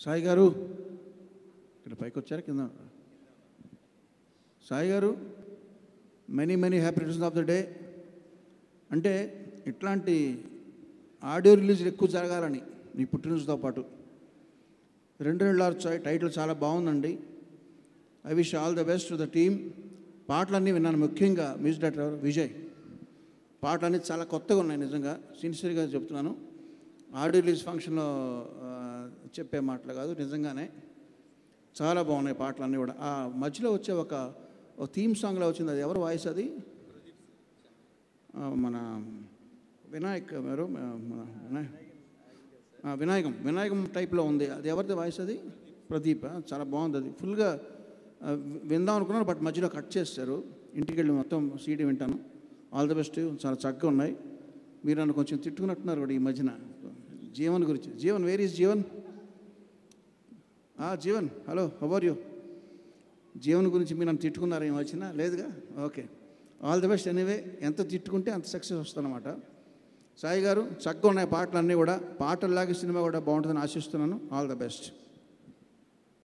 సాయి గారు ఇక్కడ పైకి వచ్చారు, కింద సాయి గారు many happy returns of the day. అంటే ఇట్లాంటి ఆడియో రిలీజ్లు ఎక్కువ జరగాలని మీ పుట్టినరోజుతో పాటు. 2 టైటిల్ చాలా బాగుందండి. I wish all the best to the team. పాటలన్నీ విన్నాను, ముఖ్యంగా మ్యూజిక్ డైరెక్టర్ విజయ్. పాటలన్నీ చాలా కొత్తగా ఉన్నాయి, నిజంగా సిన్సియర్గా చెప్తున్నాను. ఆడియో రిలీజ్ ఫంక్షన్లో చెప్పే మాటలు కాదు, నిజంగానే చాలా బాగున్నాయి పాటలన్నీ కూడా. ఆ మధ్యలో వచ్చే ఒక థీమ్ సాంగ్లో వచ్చింది, అది ఎవరు వాయిస్? అది మన వినాయక్ గారు, వినాయకం టైప్లో ఉంది. అది ఎవరిది వాయిస్? అది ప్రదీప్. చాలా బాగుంది, అది ఫుల్గా విందాం అనుకున్నాను, బట్ మధ్యలో కట్ చేస్తారు. ఇంటికి వెళ్ళి మొత్తం సీడీ వింటాను. ఆల్ ది బెస్ట్, చాలా చక్కగా ఉన్నాయి. మీరు నన్ను కొంచెం తిట్టుకున్నట్టున్నారు కూడా ఈ మధ్యన జీవన్ గురించి. Jeevan, where is Jeevan? Jeevan, hello, how are you? Jeevan గురించి మీరు నన్ను తిట్టుకున్నారు ఈ మధ్యన? లేదుగా, okay. All the best. Anyway, ఎంత తిట్టుకుంటే అంత సక్సెస్ వస్తుందన్నమాట. సాయి గారు, చక్కగా ఉన్నాయి పాటలు అన్నీ కూడా. పాటల్లాగే సినిమా కూడా బాగుంటుందని ఆశిస్తున్నాను. All the best.